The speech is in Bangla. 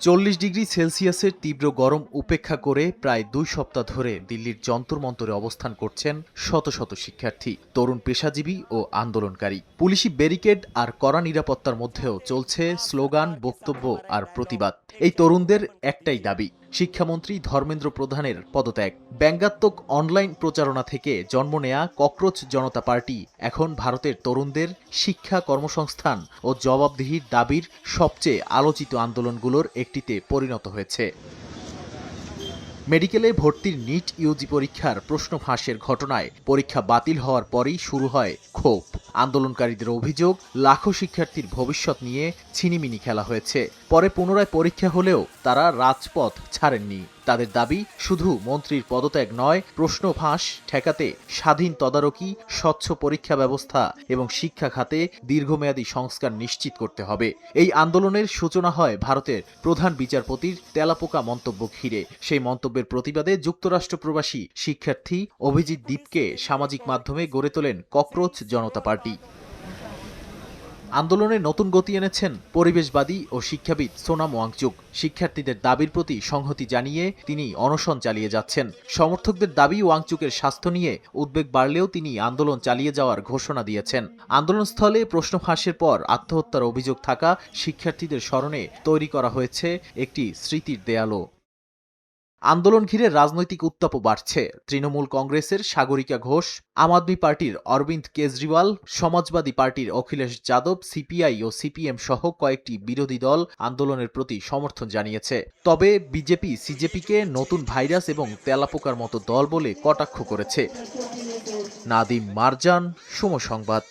40 ডিগ্রি সেলসিয়াসের তীব্র গরম উপেক্ষা করে প্রায় 2 সপ্তাহ ধরে দিল্লির যন্তর মন্তরে অবস্থান করছেন শত শত শিক্ষার্থী, তরুণ পেশাজীবী ও আন্দোলনকারী। পুলিশি ব্যারিকেড আর কড়া নিরাপত্তার মধ্যেও চলছে স্লোগান, বক্তব্য আর প্রতিবাদ। এই তরুণদের একটাই দাবি, শিক্ষামন্ত্রী ধর্মেন্দ্র প্রধানের পদত্যাগ। ব্যঙ্গাত্মক অনলাইন প্রচারণা থেকে জন্ম নেয়া ককরোচ জনতা পার্টি এখন ভারতের তরুণদের শিক্ষা, কর্মসংস্থান ও জবাবদিহির দাবির সবচেয়ে আলোচিত আন্দোলনগুলোর একটিতে পরিণত হয়েছে। মেডিকেলে ভর্তির নিট ইউজি পরীক্ষার প্রশ্ন ফাঁসের ঘটনায় পরীক্ষা বাতিল হওয়ার পরই শুরু হয় ক্ষোভ। আন্দোলনকারীদের অভিযোগ, লাখো শিক্ষার্থীর ভবিষ্যৎ নিয়ে ছিনিমিনি খেলা হয়েছে। পরে পুনরায় পরীক্ষা হলেও তারা রাজপথ ছাড়েননি। তাদের দাবি, শুধু মন্ত্রীর পদত্যাগ নয়, প্রশ্ন ফাঁস ঠেকাতে স্বাধীন তদারকি, স্বচ্ছ পরীক্ষা ব্যবস্থা এবং শিক্ষা খাতে দীর্ঘমেয়াদী সংস্কার নিশ্চিত করতে হবে। এই আন্দোলনের সূচনা হয় ভারতের প্রধান বিচারপতির তেলাপোকা মন্তব্য ঘিরে। সেই মন্তব্যের প্রতিবাদে যুক্তরাষ্ট্র প্রবাসী শিক্ষার্থী অভিজিৎ দীপকে সামাজিক মাধ্যমে গড়ে তোলেন ককরোচ জনতা পার্টি। আন্দোলনে নতুন গতি এনেছেন পরিবেশবাদী ও শিক্ষাবিদ সোনাম ওয়াংচুক। শিক্ষার্থীদের দাবির প্রতি সংহতি জানিয়ে তিনি অনশন চালিয়ে যাচ্ছেন। সমর্থকদের দাবি, ওয়াংচুকের স্বাস্থ্য নিয়ে উদ্বেগ বাড়লেও তিনি আন্দোলন চালিয়ে যাওয়ার ঘোষণা দিয়েছেন। আন্দোলনস্থলে প্রশ্ন ফাঁসের পর আত্মহত্যার অভিযোগ থাকা শিক্ষার্থীদের স্মরণে তৈরি করা হয়েছে একটি স্মৃতির দেয়ালও। আন্দোলন ঘিরে রাজনৈতিক উত্তাপও বাড়ছে। তৃণমূল কংগ্রেসের সাগরিকা ঘোষ, আম আদমি পার্টির অরবিন্দ কেজরিওয়াল, সমাজবাদী পার্টির অখিলেশ যাদব, সিপিআই ও সিপিএম সহ কয়েকটি বিরোধী দল আন্দোলনের প্রতি সমর্থন জানিয়েছে। তবে বিজেপি সিজেপিকে নতুন ভাইরাস এবং তেলাপোকার মতো দল বলে কটাক্ষ করেছে। নাদিম মারজান, সময় সংবাদ।